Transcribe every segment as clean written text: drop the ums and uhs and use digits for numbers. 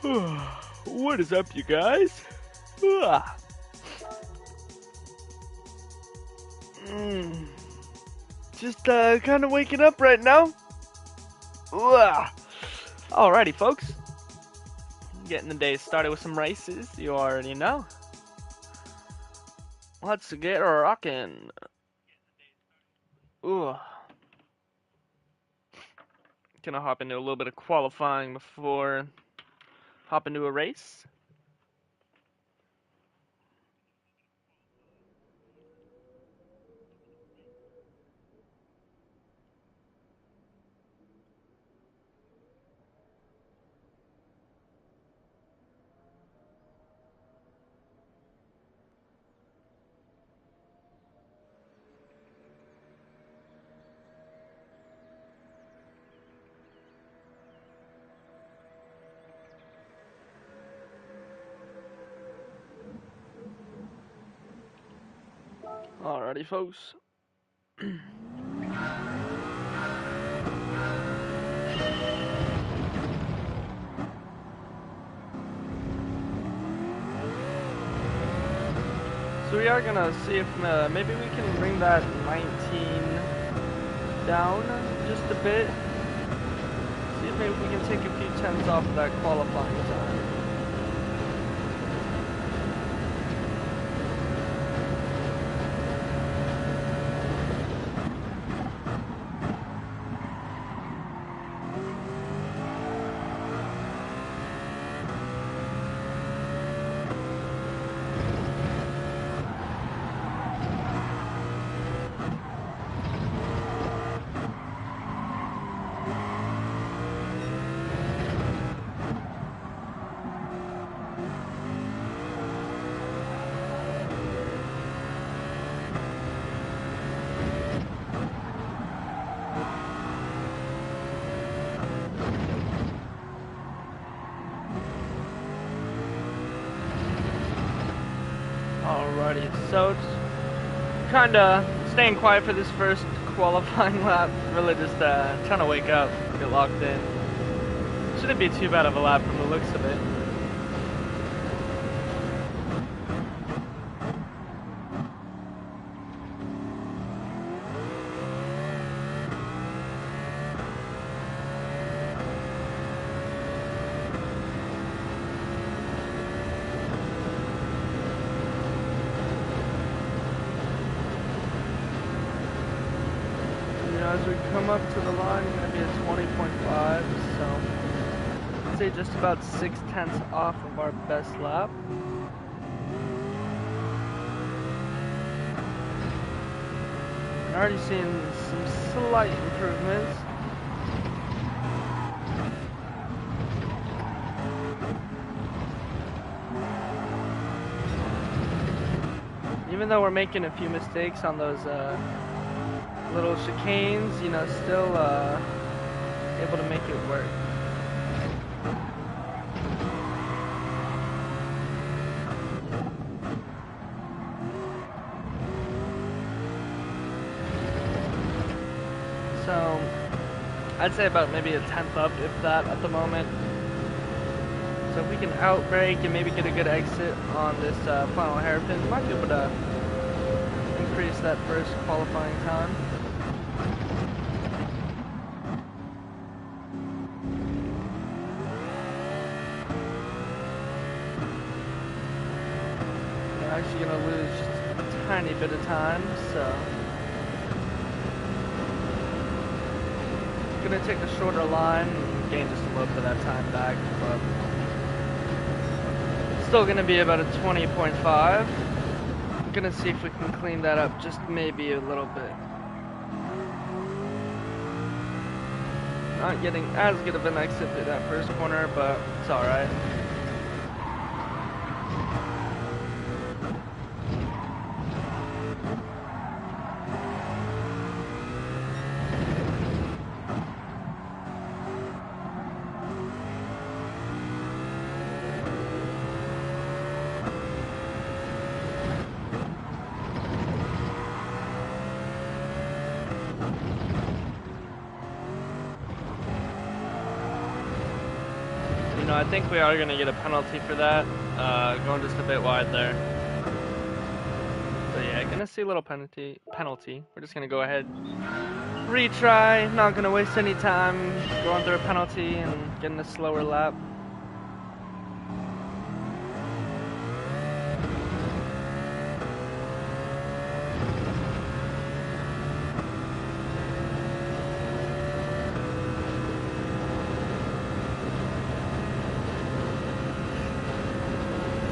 What is up, you guys? Ah. Mm. Just kind of waking up right now. Alrighty, folks. Getting the day started with some races. You already know. Let's get rocking. Ooh. Gonna hop into a little bit of qualifying before hop into a race. Alrighty, folks. So we are gonna see if maybe we can bring that 19 down just a bit. See if maybe we can take a few tenths off of that qualifying time. Alrighty, so it's kinda staying quiet for this first qualifying lap. Really just trying to wake up, get locked in. Shouldn't be too bad of a lap from the looks of it. As we come up to the line, we're going to be at 20.5, so I'd say just about 0.6 off of our best lap. I'm already seeing some slight improvements. Even though we're making a few mistakes on those little chicanes, you know, still able to make it work. So I'd say about maybe a tenth up, if that, at the moment. So if we can outbrake and maybe get a good exit on this final hairpin, we might be able to increase that first qualifying time. Actually gonna lose just a tiny bit of time, so gonna take the shorter line and gain just a little bit of that time back, but still gonna be about a 20.5. I'm gonna see if we can clean that up just maybe a little bit. Not getting as good of an exit through that first corner, but it's alright. know, I think we are going to get a penalty for that, going just a bit wide there. So yeah, gonna see a little penalty. We're just gonna go ahead, retry. Not gonna waste any time going through a penalty and getting a slower lap.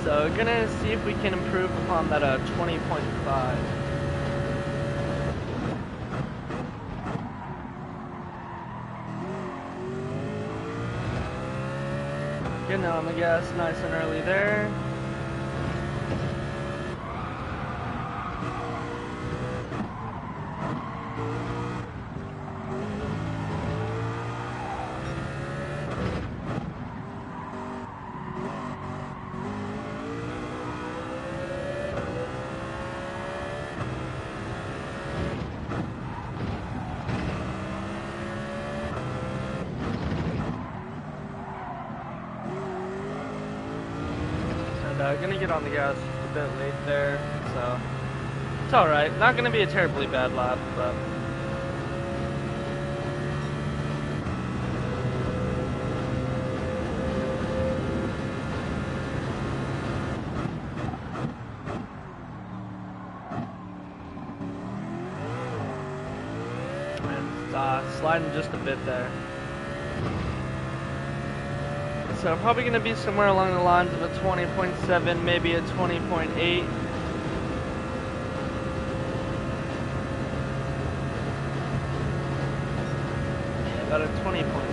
So gonna see if we can improve upon that 20.5. Getting on the gas nice and early there. Gonna get on the gas just a bit late there, so it's alright. Not gonna be a terribly bad lap, but sliding just a bit there. So probably going to be somewhere along the lines of a 20.7, maybe a 20.8. Yeah, about a 20.8.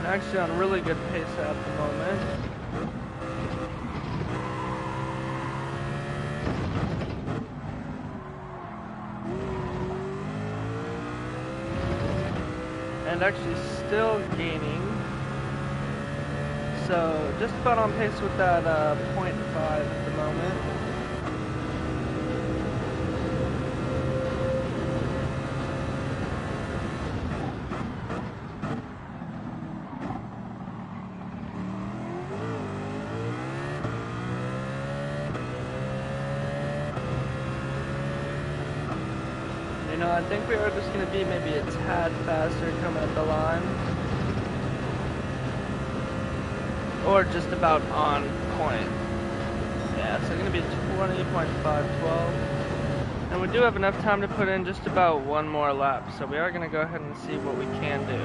Actually on a really good pace at the moment. And actually still gaining. So just about on pace with that 0.5 at the moment. I think we are just going to be maybe a tad faster coming up the line. Or just about on point. Yeah, so going to be 20.512. And we do have enough time to put in just about one more lap. So we are going to go ahead and see what we can do.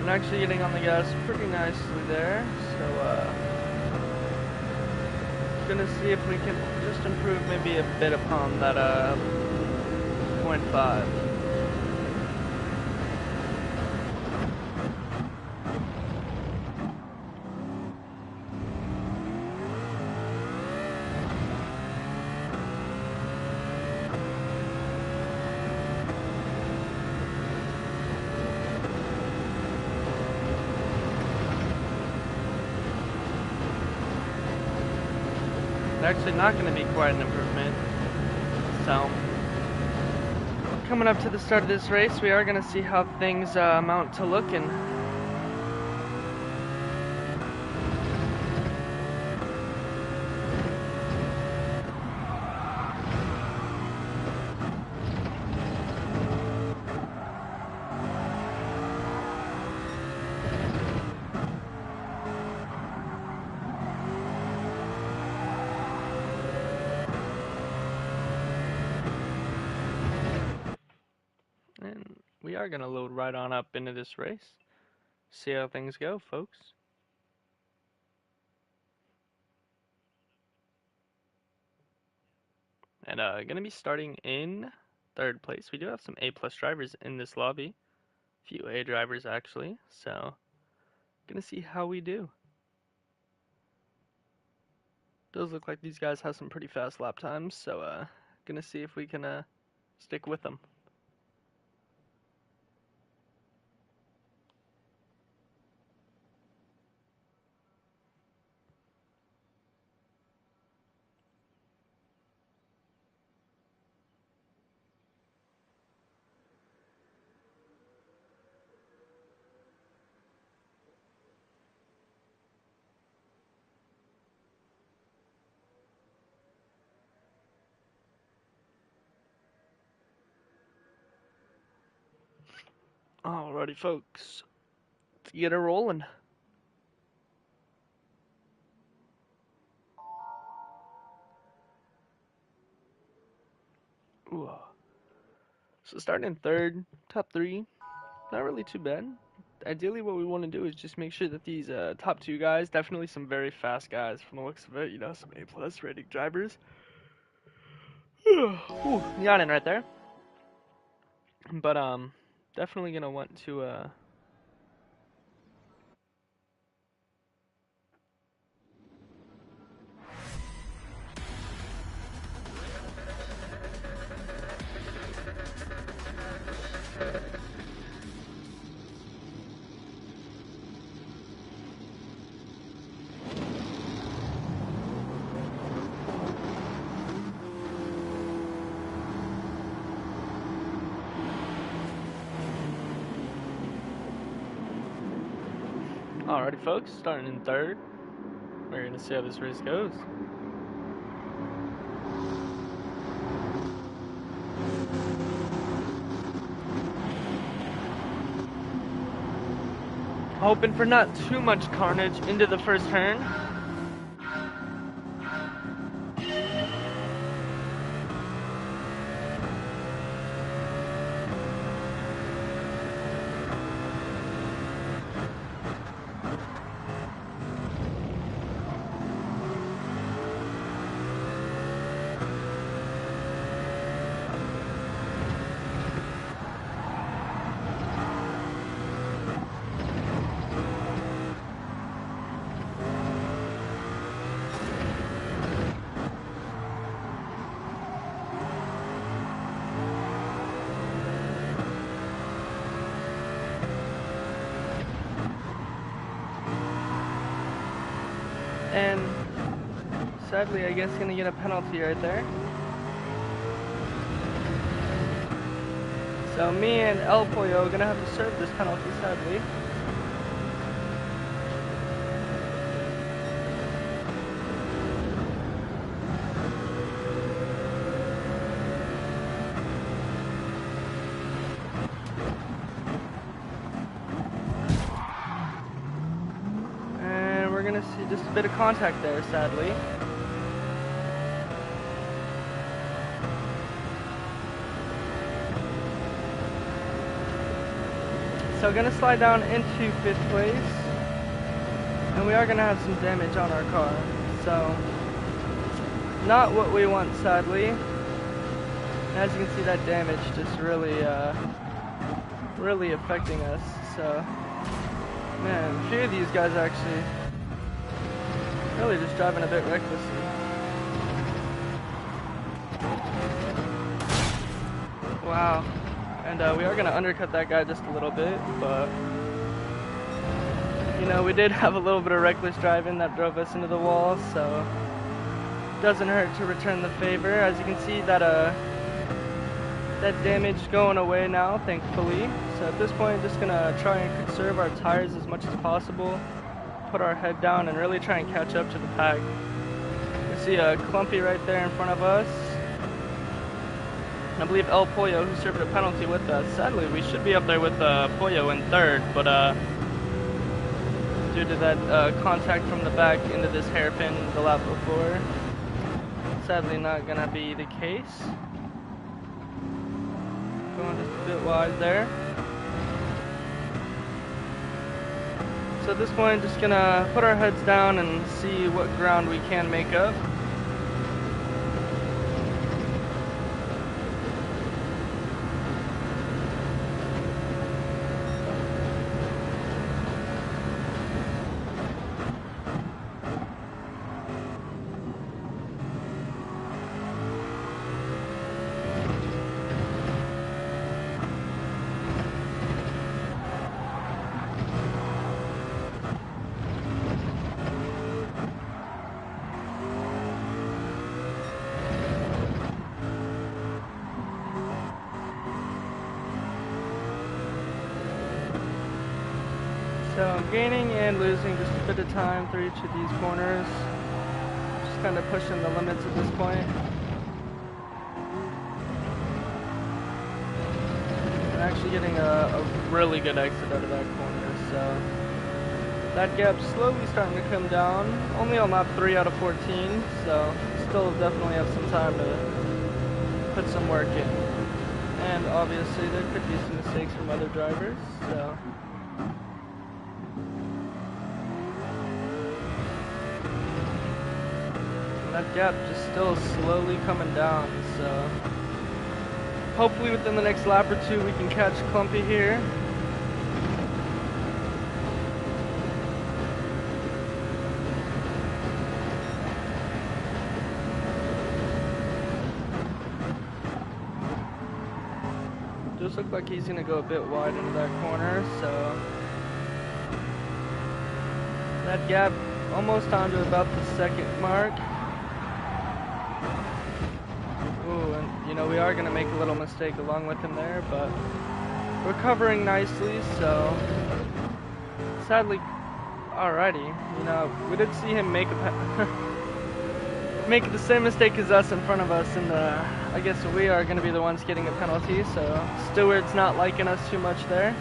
Actually getting on the gas pretty nicely there, so gonna see if we can just improve maybe a bit upon that 0.5. Actually not going to be quite an improvement. So coming up to the start of this race, we are going to see how things amount to looking. we are going to load right on up into this race. See how things go, folks. And going to be starting in 3rd place. We do have some A+ drivers in this lobby. A few A drivers, actually. So, going to see how we do. Does look like these guys have some pretty fast lap times. So, going to see if we can stick with them. Alrighty, folks. Let's get it rolling. Ooh. So starting in 3rd, top 3, not really too bad. Ideally, what we want to do is just make sure that these top 2 guys, definitely some very fast guys from the looks of it, you know, some A+ rated drivers. Ooh, yawning right there. But definitely gonna want to Alrighty, folks, starting in 3rd. We're gonna see how this race goes. Hoping for not too much carnage into the first turn. And sadly, I guess gonna get a penalty right there. So me and El Pollo are gonna have to serve this penalty, sadly. And we're gonna see just a bit of contact there, sadly. So gonna slide down into 5th place, and we are gonna have some damage on our car. So not what we want, sadly. As you can see, that damage just really affecting us. So man, a few of these guys are actually really just driving a bit recklessly. Wow. And we are going to undercut that guy just a little bit, but you know, we did have a little bit of reckless driving that drove us into the wall, so it doesn't hurt to return the favor. As you can see, that damage going away now, thankfully. So at this point, just going to try and conserve our tires as much as possible, put our head down, and really try and catch up to the pack. You see a clumpy right there in front of us. I believe El Pollo, who served a penalty with us. Sadly, we should be up there with Pollo in 3rd, but due to that contact from the back into this hairpin the lap before, sadly not gonna be the case. Going just a bit wide there. So at this point, just gonna put our heads down and see what ground we can make up. So I'm gaining and losing just a bit of time through each of these corners. Just kind of pushing the limits at this point. I'm actually getting a really good exit out of that corner, so that gap's slowly starting to come down. Only on lap 3 out of 14, so still definitely have some time to put some work in. And obviously there could be some mistakes from other drivers, so. That gap just still slowly coming down, so hopefully within the next lap or two we can catch Clumpy here. Does look like he's gonna go a bit wide into that corner, so that gap almost on to about the second mark. Ooh, and you know, we are going to make a little mistake along with him there, but we're covering nicely, so sadly, alrighty, you know, we did see him make make the same mistake as us in front of us, and I guess we are going to be the ones getting a penalty, so Stewart's not liking us too much there.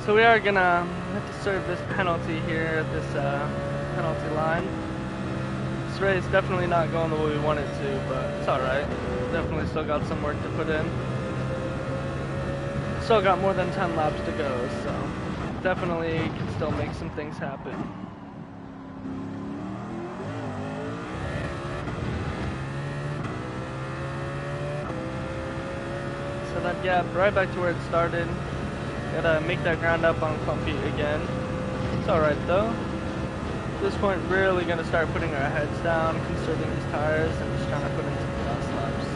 So we are gonna have to serve this penalty here at this penalty line. This race definitely not going the way we want it to, but it's alright. Definitely still got some work to put in. Still got more than 10 laps to go, so definitely can still make some things happen. So that gap right back to where it started. Gotta make that ground up on Clumpy again. It's alright though. At this point, really gonna start putting our heads down, conserving these tires, and just trying to put in some fast laps.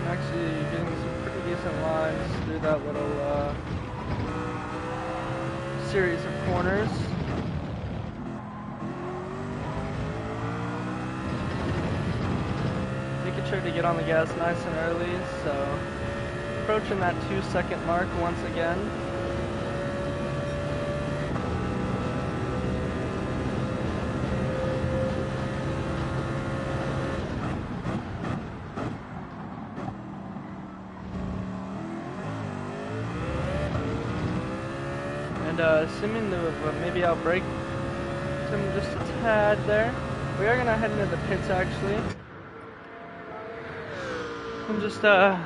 Actually getting some pretty decent lines through that little series of corners. Making sure to get on the gas nice and early, so approaching that 2-second mark once again. Assuming to maybe outbrake him just a tad there. We are gonna head into the pits actually. I'm just yeah,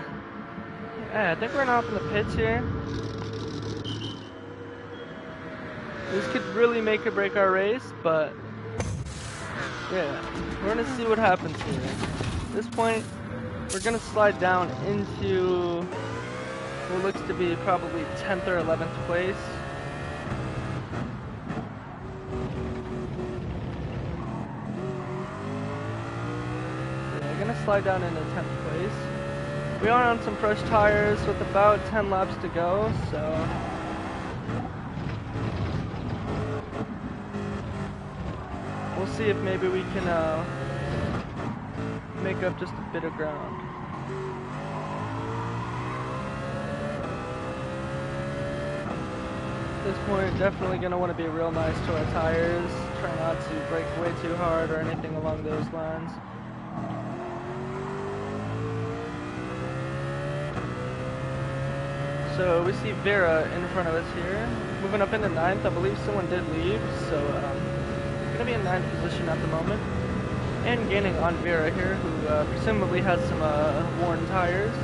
I think we're off in the pits here. This could really make or break our race, but yeah, we're gonna see what happens here. At this point, we're gonna slide down into what looks to be probably 10th or 11th place. Slide down into 10th place. We are on some fresh tires with about 10 laps to go, so we'll see if maybe we can make up just a bit of ground. this point, definitely going to want to be real nice to our tires. Try not to brake way too hard or anything along those lines. So we see Vera in front of us here. Moving up into 9th. I believe someone did leave. So going to be in 9th position at the moment. And gaining on Vera here, who presumably has some worn tires.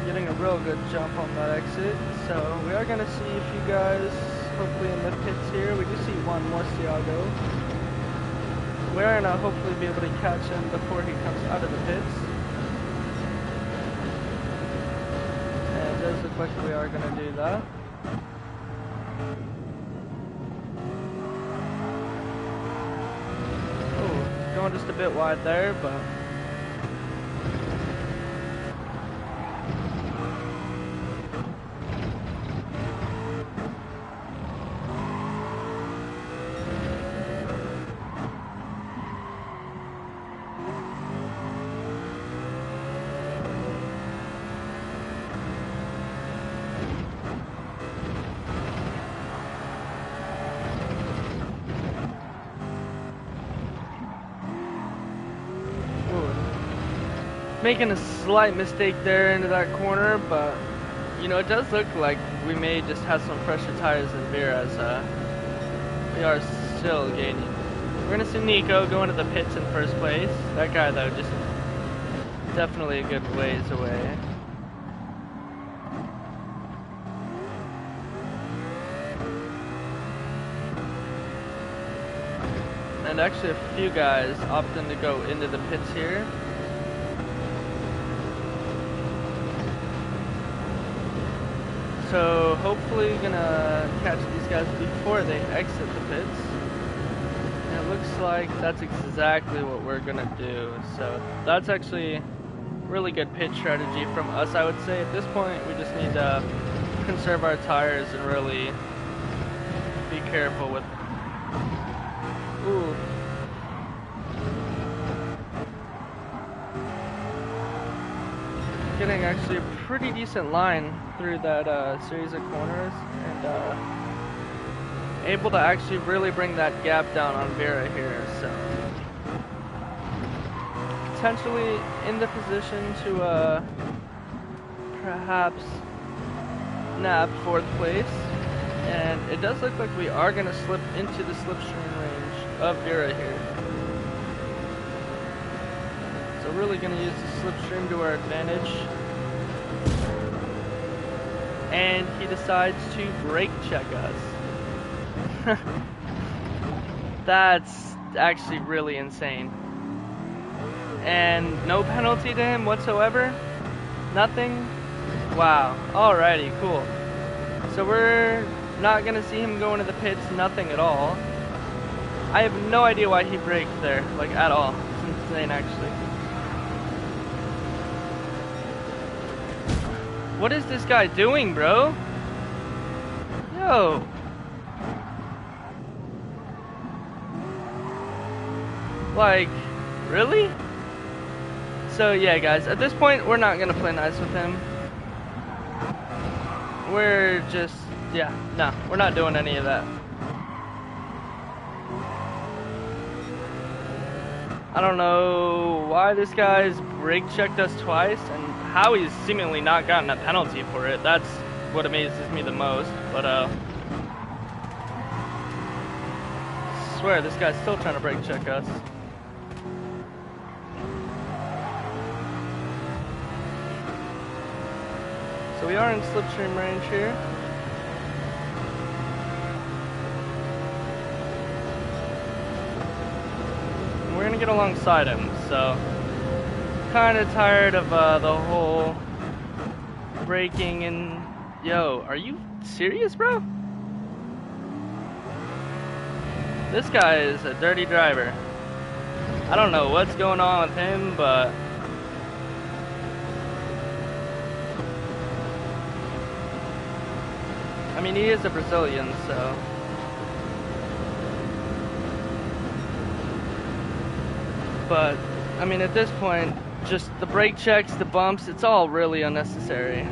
Getting a real good jump on that exit. So we are going to see a few guys hopefully in the pits here. We do see one more Thiago. We're going to hopefully be able to catch him before he comes out of the pits. And it does look like we are going to do that. Oh, going just a bit wide there, but making a slight mistake there into that corner, but you know, it does look like we may just have some fresher tires than Vera, as we are still gaining. We're gonna see Nico go into the pits in first place. That guy though, just definitely a good ways away. And actually a few guys opting to go into the pits here. So hopefully gonna catch these guys before they exit the pits. And it looks like that's exactly what we're gonna do. So that's actually really good pit strategy from us, I would say. At this point, we just need to conserve our tires and really be careful with. Ooh. Getting actually a pretty decent line through that series of corners, and able to actually really bring that gap down on Vera here, so potentially in the position to perhaps nab 4th place. And it does look like we are going to slip into the slipstream range of Vera here. So really going to use the slipstream to our advantage. And he decides to brake check us. That's actually really insane. And no penalty to him whatsoever? Nothing? Wow. Alrighty, cool. So we're not going to see him go into the pits, nothing at all. I have no idea why he braked there, like at all. It's insane actually. What is this guy doing, bro? Yo. Like, really? So yeah, guys, at this point, we're not gonna play nice with him. We're just, yeah, no, we're not doing any of that. I don't know why this guy's brake checked us twice and how he's seemingly not gotten a penalty for it. That's what amazes me the most. But I swear this guy's still trying to brake check us. So we are in slipstream range here. And we're gonna get alongside him, so kind of tired of the whole braking and... Yo, are you serious, bro? This guy is a dirty driver. I don't know what's going on with him, but I mean, he is a Brazilian, so But, I mean, at this point, just the brake checks, the bumps, it's all really unnecessary.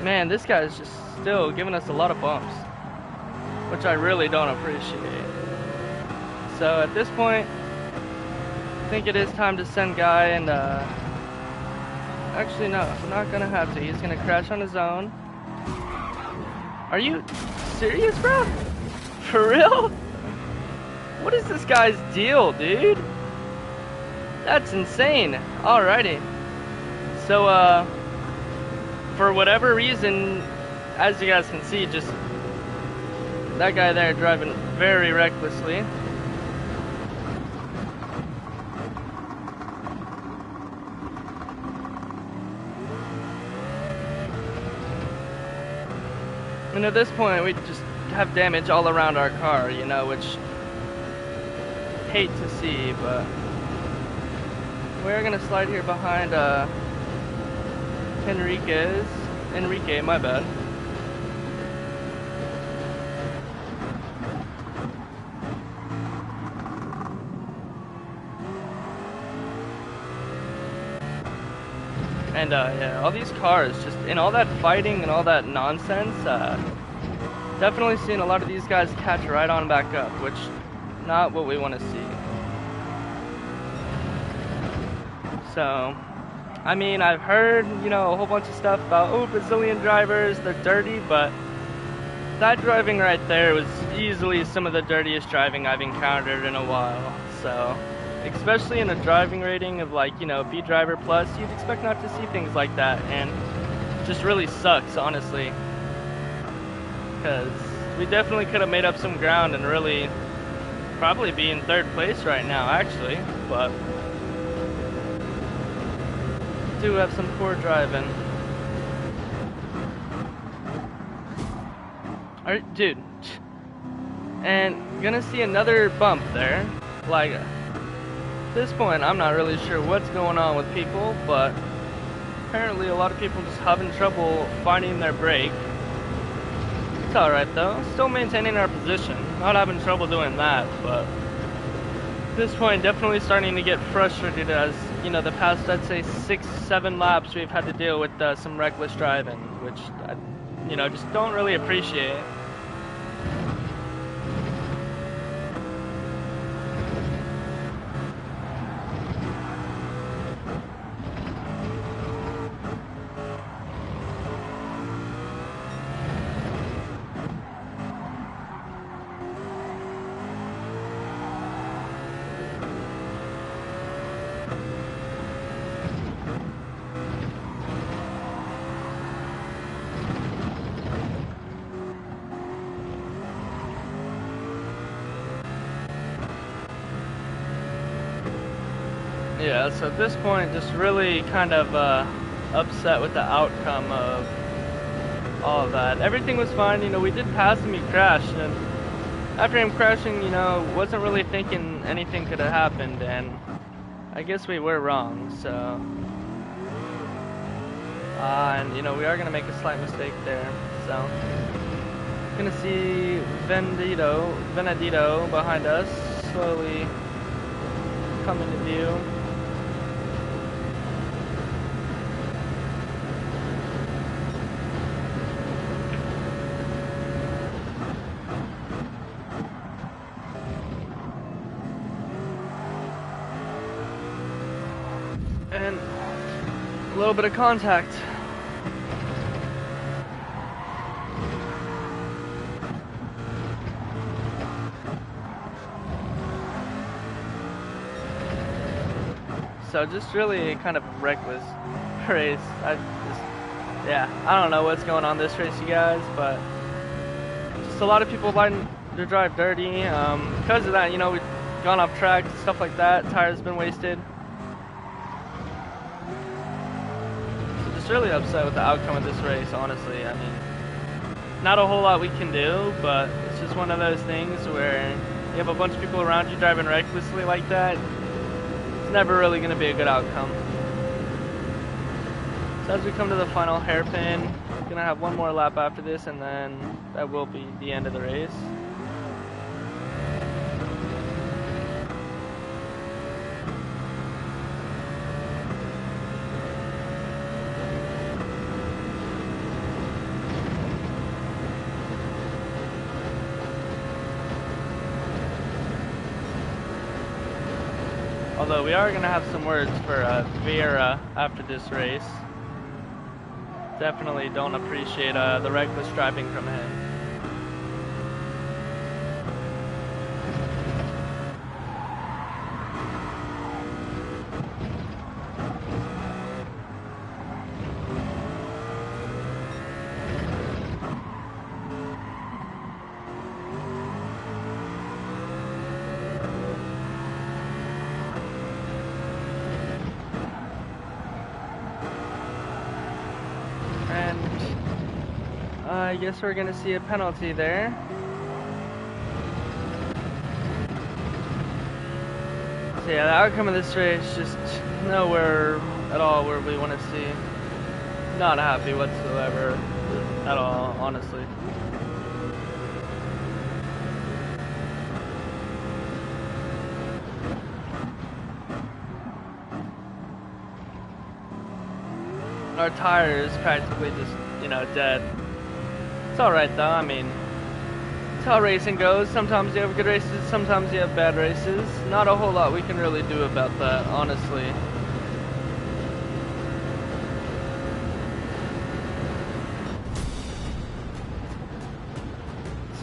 Man, this guy's just still giving us a lot of bumps, which I really don't appreciate. So at this point, I think it is time to send Guy and, actually no, we're not gonna have to. He's gonna crash on his own. Are you serious, bro? For real? What is this guy's deal, dude? That's insane. Alrighty. So, for whatever reason, as you guys can see, just that guy there driving very recklessly. And at this point, we just have damage all around our car, you know, which hate to see, but we're gonna slide here behind Enrique, my bad. And yeah, all these cars, just in all that fighting and all that nonsense, definitely seeing a lot of these guys catch right on back up, which not what we want to see. So, I mean, I've heard, you know, a whole bunch of stuff about, oh, Brazilian drivers, they're dirty, but that driving right there was easily some of the dirtiest driving I've encountered in a while. So, especially in a driving rating of, like, you know, B driver plus, you'd expect not to see things like that, and it just really sucks, honestly, because we definitely could have made up some ground and really probably be in third place right now, actually, but do have some poor driving. Alright, dude, and gonna see another bump there. Like, at this point, I'm not really sure what's going on with people, but apparently a lot of people just having trouble finding their brake. It's alright though, still maintaining our position, not having trouble doing that, but at this point definitely starting to get frustrated as, you know, the past, I'd say 6-7 laps we've had to deal with some reckless driving, which I, you know, just don't really appreciate. Yeah, so at this point, just really kind of upset with the outcome of all of that. Everything was fine, you know, we did pass him, he crashed, and after him crashing, you know, wasn't really thinking anything could have happened, and I guess we were wrong, so. And, you know, we are going to make a slight mistake there, so. Gonna see Venedito behind us, slowly come into view. And a little bit of contact. So just really kind of reckless race. Yeah, I don't know what's going on this race, you guys, but just a lot of people liking to drive dirty. Because of that, you know, we've gone off track, stuff like that. Tires been wasted. So just really upset with the outcome of this race, honestly. I mean, not a whole lot we can do, but it's just one of those things where you have a bunch of people around you driving recklessly like that, it's never really going to be a good outcome. So as we come to the final hairpin, we're going to have one more lap after this, and then that will be the end of the race. Although we are going to have some words for Vieira after this race. Definitely don't appreciate the reckless driving from him. I guess we're gonna see a penalty there. So yeah, the outcome of this race just nowhere at all where we want to see. Not happy whatsoever at all, honestly. Our tire is practically just, dead. It's alright though, I mean, it's how racing goes. Sometimes you have good races, sometimes you have bad races. Not a whole lot we can really do about that, honestly.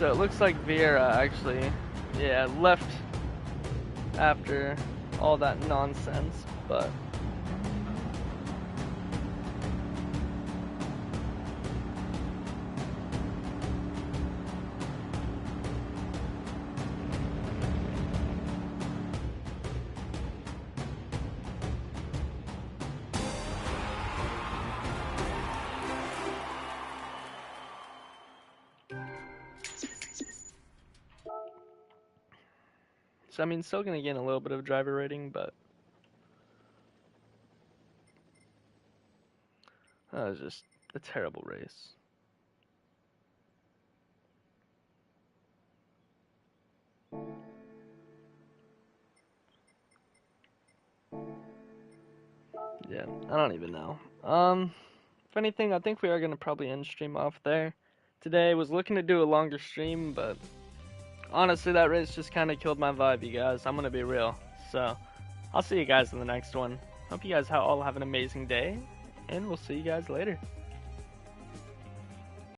So it looks like Vieira actually, left after all that nonsense, but... So I mean, still gonna gain a little bit of driver rating, but that was just a terrible race. Yeah, I don't even know. If anything, I think we are gonna probably end stream off there. Today was looking to do a longer stream, but honestly, that race just kind of killed my vibe, you guys. I'm gonna be real. So, I'll see you guys in the next one. Hope you guys all have an amazing day, and we'll see you guys later.